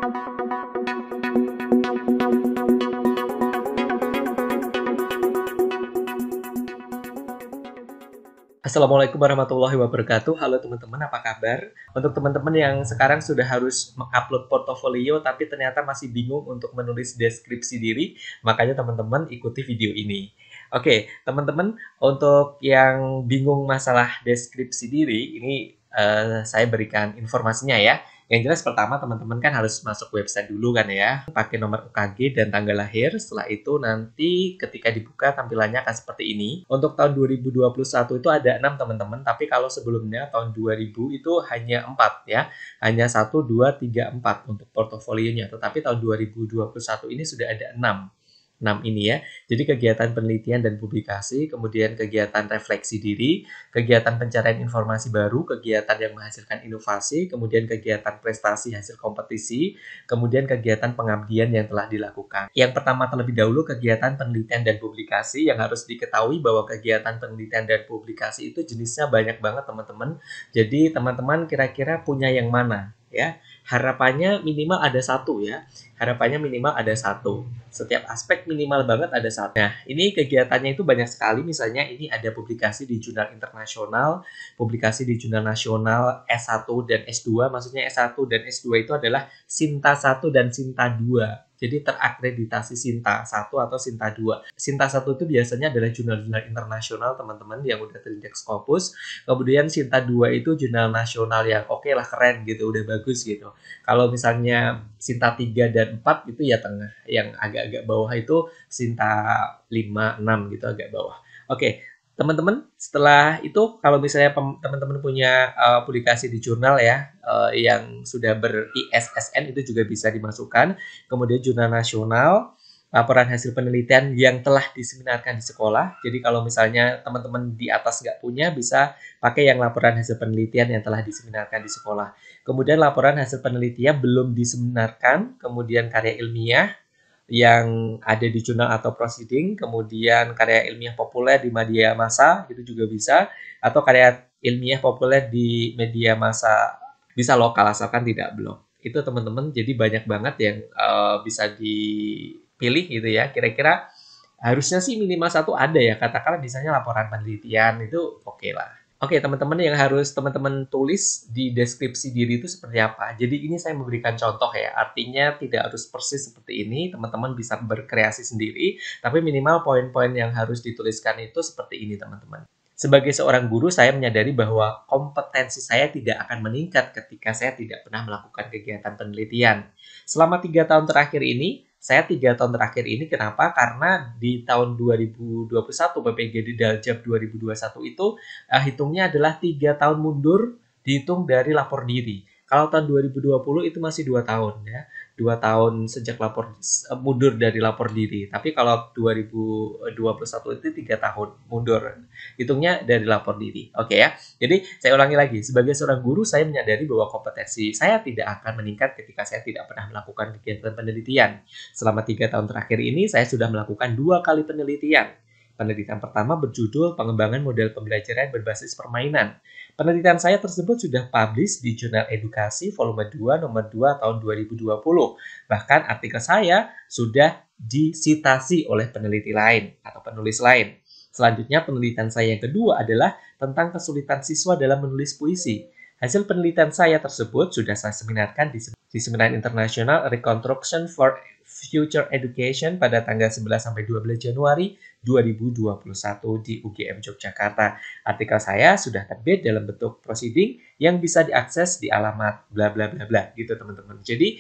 Assalamualaikum warahmatullahi wabarakatuh. Halo teman-teman, apa kabar? Untuk teman-teman yang sekarang sudah harus mengupload portofolio tapi ternyata masih bingung untuk menulis deskripsi diri, makanya teman-teman ikuti video ini. Oke, teman-teman, untuk yang bingung masalah deskripsi diri, ini saya berikan informasinya ya. Yang jelas pertama teman-teman kan harus masuk website dulu kan ya, pakai nomor UKG dan tanggal lahir. Setelah itu nanti ketika dibuka tampilannya akan seperti ini. Untuk tahun 2021 itu ada 6 teman-teman, tapi kalau sebelumnya tahun 2000 itu hanya 4 ya. Hanya 1, 2, 3, 4 untuk portofolionya. Tetapi tahun 2021 ini sudah ada 6 ini ya. Jadi kegiatan penelitian dan publikasi, kemudian kegiatan refleksi diri, kegiatan pencarian informasi baru, kegiatan yang menghasilkan inovasi, kemudian kegiatan prestasi hasil kompetisi, kemudian kegiatan pengabdian yang telah dilakukan. Yang pertama terlebih dahulu kegiatan penelitian dan publikasi, yang harus diketahui bahwa kegiatan penelitian dan publikasi itu jenisnya banyak banget teman-teman. Jadi teman-teman kira-kira punya yang mana ya? Harapannya minimal ada satu ya. Harapannya minimal ada satu. Setiap aspek minimal banget ada satu. Nah, ini kegiatannya itu banyak sekali. Misalnya ini ada publikasi di jurnal internasional, publikasi di jurnal nasional S1 dan S2. Maksudnya S1 dan S2 itu adalah Sinta 1 dan Sinta 2. Jadi terakreditasi Sinta 1 atau Sinta 2. Sinta 1 itu biasanya adalah jurnal-jurnal internasional teman-teman yang udah terindeks Scopus. Kemudian Sinta 2 itu jurnal nasional yang oke lah, keren gitu, udah bagus gitu. Kalau misalnya Sinta 3 dan 4 itu ya tengah. Yang agak-agak bawah itu Sinta 5, 6 gitu agak bawah. Oke, teman-teman, setelah itu kalau misalnya teman-teman punya publikasi di jurnal ya yang sudah ber-ISSN itu juga bisa dimasukkan. Kemudian jurnal nasional, laporan hasil penelitian yang telah diseminarkan di sekolah. Jadi kalau misalnya teman-teman di atas nggak punya, bisa pakai yang laporan hasil penelitian yang telah diseminarkan di sekolah. Kemudian laporan hasil penelitian belum diseminarkan, kemudian karya ilmiah yang ada di jurnal atau proceeding, kemudian karya ilmiah populer di media massa, itu juga bisa, atau karya ilmiah populer di media massa, bisa lokal asalkan tidak blog. Itu teman-teman, jadi banyak banget yang bisa dipilih gitu ya. Kira-kira harusnya sih minimal satu ada ya, katakanlah misalnya laporan penelitian, itu oke lah. Oke, teman-teman yang harus teman-teman tulis di deskripsi diri itu seperti apa. Jadi ini saya memberikan contoh ya, artinya tidak harus persis seperti ini, teman-teman bisa berkreasi sendiri, tapi minimal poin-poin yang harus dituliskan itu seperti ini teman-teman. Sebagai seorang guru, saya menyadari bahwa kompetensi saya tidak akan meningkat ketika saya tidak pernah melakukan kegiatan penelitian. Selama 3 tahun terakhir ini, saya 3 tahun terakhir ini kenapa? Karena di tahun 2021 PPG di Daljab 2021 itu hitungnya adalah 3 tahun mundur dihitung dari lapor diri. Kalau tahun 2020 itu masih 2 tahun ya. 2 tahun sejak mundur dari lapor diri. Tapi kalau 2021 itu 3 tahun mundur. Hitungnya dari lapor diri. Oke ya. Jadi saya ulangi lagi, sebagai seorang guru saya menyadari bahwa kompetensi saya tidak akan meningkat ketika saya tidak pernah melakukan kegiatan penelitian. Selama 3 tahun terakhir ini saya sudah melakukan 2 kali penelitian. Penelitian pertama berjudul Pengembangan Model Pembelajaran Berbasis Permainan. Penelitian saya tersebut sudah publish di Jurnal Edukasi volume 2 nomor 2 tahun 2020. Bahkan artikel saya sudah disitasi oleh peneliti lain atau penulis lain. Selanjutnya penelitian saya yang kedua adalah tentang kesulitan siswa dalam menulis puisi. Hasil penelitian saya tersebut sudah saya seminarkan di Seminar Internasional Reconstruction for Future Education pada tanggal 11-12 Januari 2021 di UGM Yogyakarta. Artikel saya sudah terbit dalam bentuk proceeding yang bisa diakses di alamat bla bla bla bla gitu teman-teman. Jadi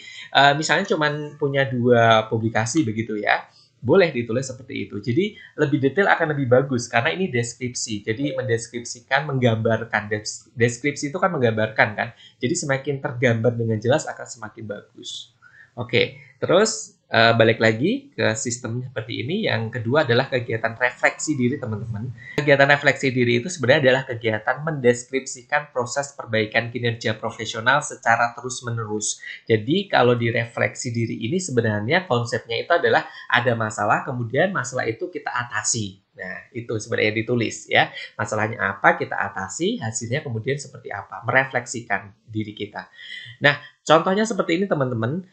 misalnya cuman punya 2 publikasi begitu ya. Boleh ditulis seperti itu. Jadi lebih detail akan lebih bagus karena ini deskripsi. Jadi mendeskripsikan, menggambarkan. Deskripsi itu kan menggambarkan kan. Jadi semakin tergambar dengan jelas akan semakin bagus. Oke, terus balik lagi ke sistem seperti ini. Yang kedua adalah kegiatan refleksi diri teman-teman. Kegiatan refleksi diri itu sebenarnya adalah kegiatan mendeskripsikan proses perbaikan kinerja profesional secara terus-menerus. Jadi kalau di refleksi diri ini sebenarnya konsepnya itu adalah ada masalah, kemudian masalah itu kita atasi. Nah, itu sebenarnya ditulis ya. Masalahnya apa, kita atasi, hasilnya kemudian seperti apa. Merefleksikan diri kita. Nah, contohnya seperti ini teman-teman.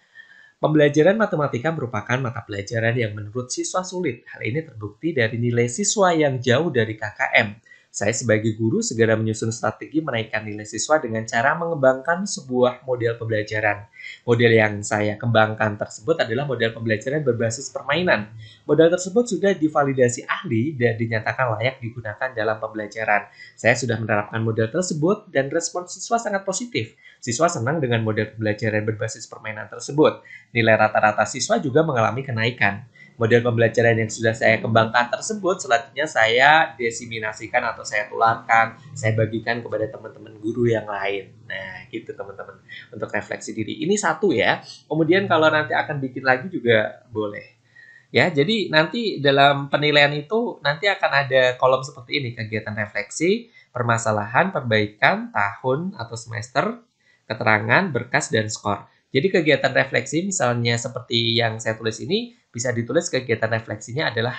Pembelajaran matematika merupakan mata pelajaran yang menurut siswa sulit. Hal ini terbukti dari nilai siswa yang jauh dari KKM. Saya sebagai guru segera menyusun strategi menaikkan nilai siswa dengan cara mengembangkan sebuah model pembelajaran. Model yang saya kembangkan tersebut adalah model pembelajaran berbasis permainan. Model tersebut sudah divalidasi ahli dan dinyatakan layak digunakan dalam pembelajaran. Saya sudah menerapkan model tersebut dan respon siswa sangat positif. Siswa senang dengan model pembelajaran berbasis permainan tersebut. Nilai rata-rata siswa juga mengalami kenaikan. Model pembelajaran yang sudah saya kembangkan tersebut selanjutnya saya diseminasikan atau saya tularkan, saya bagikan kepada teman-teman guru yang lain. Nah, gitu teman-teman. Untuk refleksi diri. Ini satu ya. Kemudian kalau nanti akan bikin lagi juga boleh. Ya, jadi nanti dalam penilaian itu nanti akan ada kolom seperti ini, kegiatan refleksi, permasalahan, perbaikan, tahun atau semester, keterangan, berkas, dan skor. Jadi kegiatan refleksi misalnya seperti yang saya tulis ini bisa ditulis kegiatan refleksinya adalah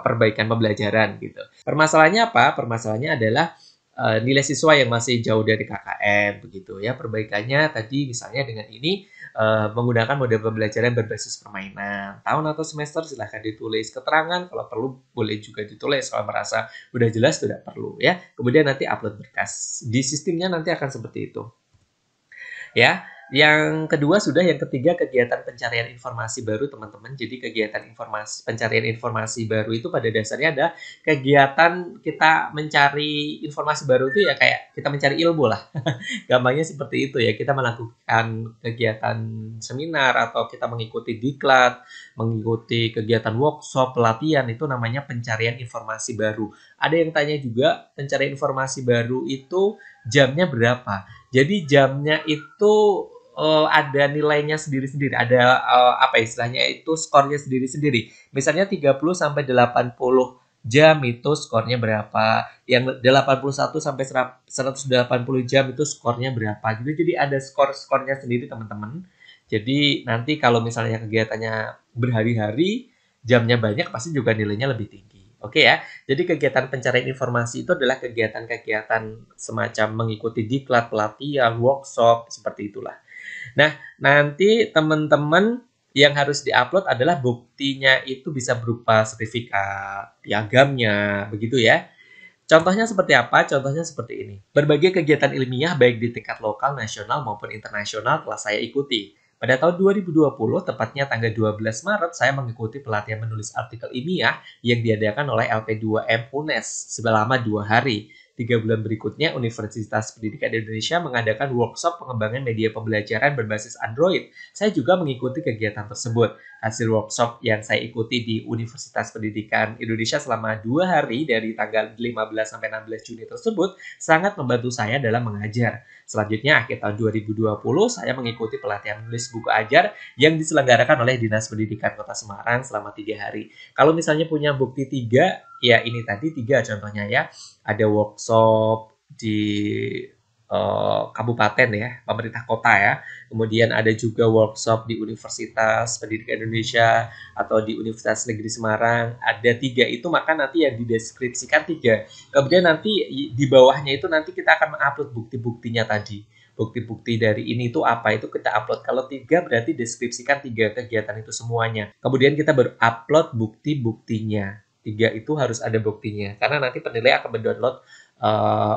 perbaikan pembelajaran gitu. Permasalahannya apa? Permasalahannya adalah nilai siswa yang masih jauh dari KKM begitu ya. Perbaikannya tadi misalnya dengan ini menggunakan model pembelajaran berbasis permainan. Tahun atau semester silahkan ditulis. Keterangan kalau perlu boleh juga ditulis. Kalau merasa udah jelas tidak perlu ya. Kemudian nanti upload berkas. Di sistemnya nanti akan seperti itu. Ya, yang kedua sudah, yang ketiga kegiatan pencarian informasi baru teman-teman. Jadi kegiatan pencarian informasi baru itu pada dasarnya ada kegiatan kita mencari informasi baru itu ya kayak kita mencari ilmu lah. Gampangnya seperti itu ya. Kita melakukan kegiatan seminar atau kita mengikuti diklat, mengikuti kegiatan workshop, pelatihan itu namanya pencarian informasi baru. Ada yang tanya juga pencarian informasi baru itu jamnya berapa? Jadi jamnya itu ada nilainya sendiri-sendiri, ada apa istilahnya itu skornya sendiri-sendiri. Misalnya 30 sampai 80 jam itu skornya berapa, yang 81 sampai 180 jam itu skornya berapa gitu. Jadi ada skor-skornya sendiri teman-teman. Jadi nanti kalau misalnya kegiatannya berhari-hari, jamnya banyak pasti juga nilainya lebih tinggi. Oke ya. Jadi kegiatan pencarian informasi itu adalah kegiatan-kegiatan semacam mengikuti diklat, pelatihan, workshop, seperti itulah. Nah, nanti teman-teman yang harus diupload adalah buktinya itu bisa berupa sertifikat, piagamnya, begitu ya. Contohnya seperti apa? Contohnya seperti ini. Berbagai kegiatan ilmiah baik di tingkat lokal, nasional maupun internasional telah saya ikuti. Pada tahun 2020, tepatnya tanggal 12 Maret, saya mengikuti pelatihan menulis artikel ilmiah yang diadakan oleh LP2M UNES selama 2 hari. 3 bulan berikutnya, Universitas Pendidikan Indonesia mengadakan workshop pengembangan media pembelajaran berbasis Android. Saya juga mengikuti kegiatan tersebut. Hasil workshop yang saya ikuti di Universitas Pendidikan Indonesia selama 2 hari dari tanggal 15 sampai 16 Juni tersebut sangat membantu saya dalam mengajar. Selanjutnya, akhir tahun 2020, saya mengikuti pelatihan menulis buku ajar yang diselenggarakan oleh Dinas Pendidikan Kota Semarang selama 3 hari. Kalau misalnya punya bukti 3, ya ini tadi 3 contohnya ya. Ada workshop di kabupaten ya, pemerintah kota ya. Kemudian ada juga workshop di Universitas Pendidikan Indonesia atau di Universitas Negeri Semarang. Ada 3 itu, maka nanti yang dideskripsikan 3. Kemudian nanti di bawahnya itu nanti kita akan mengupload bukti-buktinya tadi. Bukti-bukti dari ini itu apa, itu kita upload. Kalau 3 berarti deskripsikan 3 kegiatan itu semuanya. Kemudian kita baru upload bukti-buktinya. 3 itu harus ada buktinya. Karena nanti penilai akan mendownload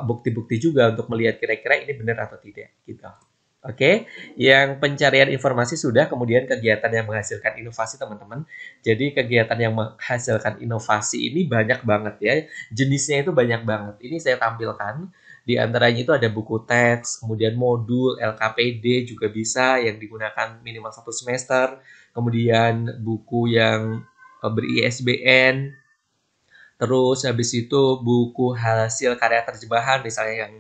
bukti-bukti juga untuk melihat kira-kira ini benar atau tidak gitu. Oke, yang pencarian informasi sudah, kemudian kegiatan yang menghasilkan inovasi teman-teman. Jadi kegiatan yang menghasilkan inovasi ini banyak banget ya, jenisnya itu banyak banget. Ini saya tampilkan, di antaranya itu ada buku teks, kemudian modul, LKPD juga bisa yang digunakan minimal 1 semester, kemudian buku yang ber-ISBN, terus habis itu buku hasil karya terjemahan misalnya yang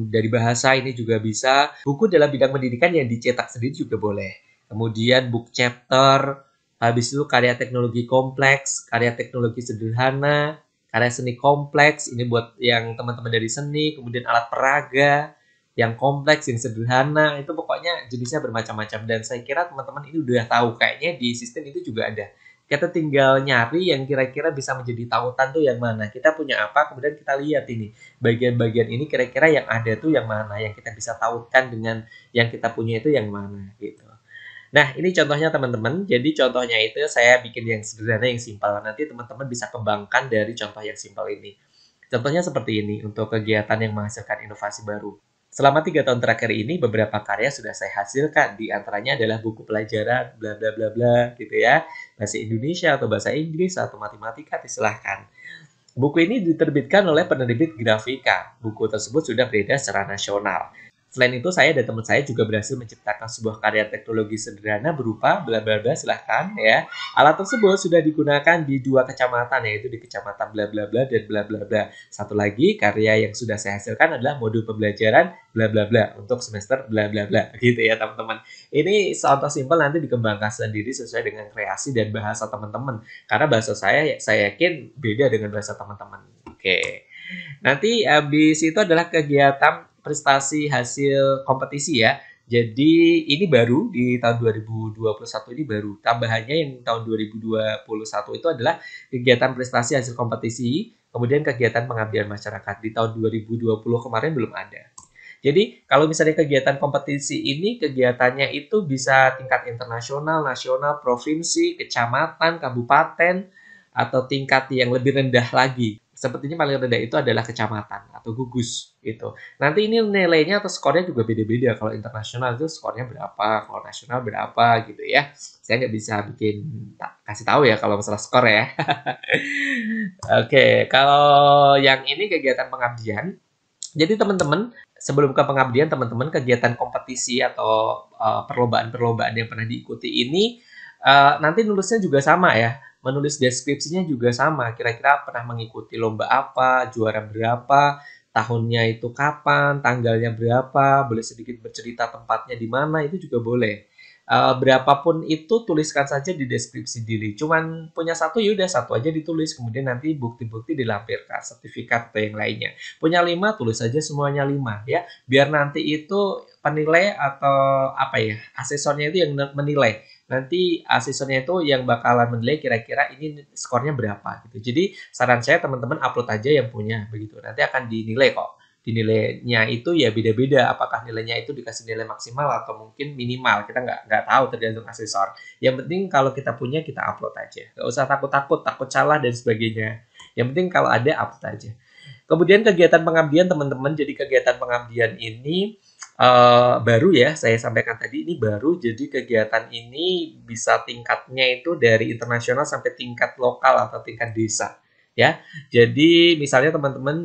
dari bahasa ini juga bisa. Buku dalam bidang pendidikan yang dicetak sendiri juga boleh. Kemudian book chapter, habis itu karya teknologi kompleks, karya teknologi sederhana, karya seni kompleks, ini buat yang teman-teman dari seni, kemudian alat peraga, yang kompleks, yang sederhana, itu pokoknya jenisnya bermacam-macam. Dan saya kira teman-teman ini udah tahu, kayaknya di sistem itu juga ada. Kita tinggal nyari yang kira-kira bisa menjadi tautan tuh yang mana. Kita punya apa, kemudian kita lihat ini. Bagian-bagian ini kira-kira yang ada tuh yang mana. Yang kita bisa tautkan dengan yang kita punya itu yang mana gitu. Nah, ini contohnya teman-teman. Jadi contohnya itu saya bikin yang sederhana, yang simpel. Nanti teman-teman bisa kembangkan dari contoh yang simpel ini. Contohnya seperti ini untuk kegiatan yang menghasilkan inovasi baru. Selama 3 tahun terakhir ini, beberapa karya sudah saya hasilkan. Di antaranya adalah buku pelajaran, bla bla bla bla, gitu ya. Bahasa Indonesia atau bahasa Inggris atau matematika, silahkan. Buku ini diterbitkan oleh penerbit Grafika. Buku tersebut sudah beredar secara nasional. Selain itu, saya dan teman saya juga berhasil menciptakan sebuah karya teknologi sederhana berupa bla bla bla, silahkan ya. Alat tersebut sudah digunakan di 2 kecamatan, yaitu di kecamatan bla bla bla dan bla bla bla. Satu lagi karya yang sudah saya hasilkan adalah modul pembelajaran bla bla bla untuk semester bla bla bla, gitu ya teman-teman. Ini contoh simpel, nanti dikembangkan sendiri sesuai dengan kreasi dan bahasa teman-teman. Karena bahasa saya yakin beda dengan bahasa teman-teman. Oke. Nanti habis itu adalah kegiatan prestasi hasil kompetisi ya. Jadi ini baru di tahun 2021, ini baru. Tambahannya yang tahun 2021 itu adalah kegiatan prestasi hasil kompetisi, kemudian kegiatan pengabdian masyarakat. Di tahun 2020 kemarin belum ada. Jadi kalau misalnya kegiatan kompetisi ini, kegiatannya itu bisa tingkat internasional, nasional, provinsi, kecamatan, kabupaten, atau tingkat yang lebih rendah lagi. Sepertinya paling rendah itu adalah kecamatan atau gugus gitu. Nanti ini nilainya atau skornya juga beda-beda. Kalau internasional itu skornya berapa, kalau nasional berapa gitu ya. Saya nggak bisa kasih tahu ya kalau masalah skor ya. Oke, kalau yang ini kegiatan pengabdian. Jadi teman-teman, sebelum ke pengabdian, teman-teman kegiatan kompetisi atau perlombaan-perlombaan yang pernah diikuti ini nanti nulisnya juga sama ya. Menulis deskripsinya juga sama. Kira-kira pernah mengikuti lomba apa, juara berapa, tahunnya itu kapan, tanggalnya berapa, boleh sedikit bercerita tempatnya di mana, itu juga boleh. Berapapun itu tuliskan saja di deskripsi diri. Cuman punya satu, yaudah satu aja ditulis. Kemudian nanti bukti-bukti dilampirkan, sertifikat atau yang lainnya. Punya 5, tulis saja semuanya 5 ya. Biar nanti itu penilai atau apa ya, asesornya itu yang menilai. Nanti asistennya itu yang bakalan menilai kira-kira ini skornya berapa gitu. Jadi saran saya teman-teman upload aja yang punya begitu. Nanti akan dinilai kok. Dinilainya itu ya beda-beda. Apakah nilainya itu dikasih nilai maksimal atau mungkin minimal. Kita nggak tahu, tergantung asesor. Yang penting kalau kita punya kita upload aja. Nggak usah takut-takut, takut salah dan sebagainya. Yang penting kalau ada upload aja. Kemudian kegiatan pengabdian teman-teman. Jadi kegiatan pengabdian ini baru ya, saya sampaikan tadi ini baru. Jadi kegiatan ini bisa tingkatnya itu dari internasional sampai tingkat lokal atau tingkat desa ya. Jadi misalnya teman-teman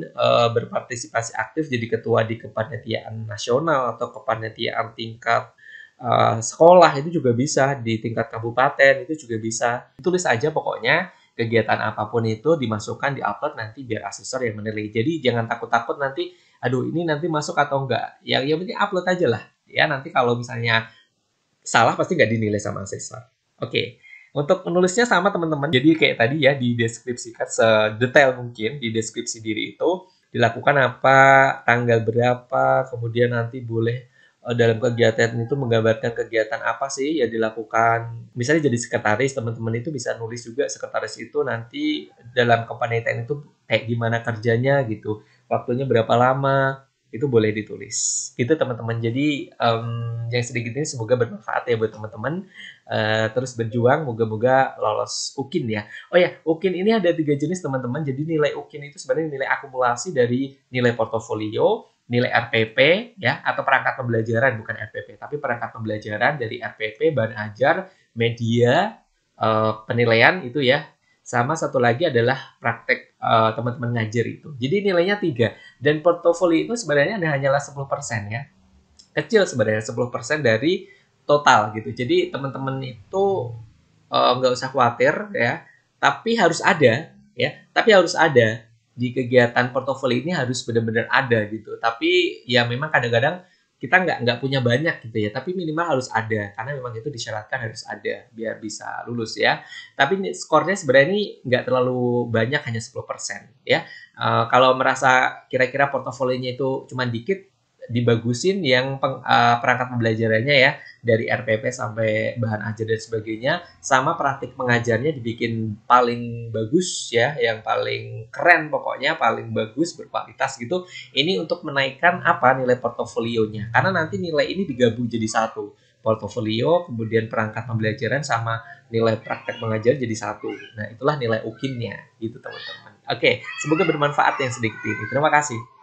berpartisipasi aktif jadi ketua di kepanitiaan nasional atau kepanitiaan tingkat sekolah, itu juga bisa. Di tingkat kabupaten itu juga bisa. Tulis aja pokoknya kegiatan apapun itu dimasukkan, diupload, nanti biar asesor yang menilai. Jadi jangan takut-takut nanti, aduh ini nanti masuk atau enggak. Yang penting upload aja lah. Ya nanti kalau misalnya salah pasti nggak dinilai sama asesor. Oke. Untuk menulisnya sama teman-teman. Jadi kayak tadi ya, dideskripsikan sedetail mungkin di deskripsi diri itu dilakukan apa, tanggal berapa, kemudian nanti boleh dalam kegiatan itu menggambarkan kegiatan apa sih ya dilakukan. Misalnya jadi sekretaris, teman-teman itu bisa nulis juga sekretaris itu nanti dalam kepanitiaan itu kayak gimana kerjanya gitu. Waktunya berapa lama, itu boleh ditulis. Itu teman-teman. Jadi yang sedikit ini semoga bermanfaat ya buat teman-teman. Terus berjuang, moga-moga lolos UKIN ya. Oh ya, UKIN ini ada 3 jenis teman-teman. Jadi nilai UKIN itu sebenarnya nilai akumulasi dari nilai portofolio, nilai RPP ya, atau perangkat pembelajaran, bukan RPP, tapi perangkat pembelajaran dari RPP, bahan ajar, media, penilaian itu ya. Sama satu lagi adalah praktek teman-teman ngajar itu. Jadi nilainya 3. Dan portofolio itu sebenarnya hanyalah 10% ya. Kecil sebenarnya, 10% dari total gitu. Jadi teman-teman itu nggak usah khawatir ya. Tapi harus ada ya. Tapi harus ada di kegiatan portofolio ini, harus benar-benar ada gitu. Tapi ya memang kadang-kadang kita nggak punya banyak gitu ya. Tapi minimal harus ada karena memang itu disyaratkan harus ada biar bisa lulus ya. Tapi skornya sebenarnya ini nggak terlalu banyak, hanya 10% ya. Kalau merasa kira-kira portofolionya itu cuma dikit, dibagusin yang perangkat pembelajarannya ya, dari RPP sampai bahan ajar dan sebagainya, sama praktik mengajarnya dibikin paling bagus ya, yang paling keren pokoknya, paling bagus, berkualitas gitu. Ini untuk menaikkan apa, nilai portofolionya, karena nanti nilai ini digabung jadi satu. portofolio, kemudian perangkat pembelajaran sama nilai praktek mengajar jadi satu. Nah, itulah nilai UKIN-nya gitu teman-teman. Oke, semoga bermanfaat yang sedikit ini. Terima kasih.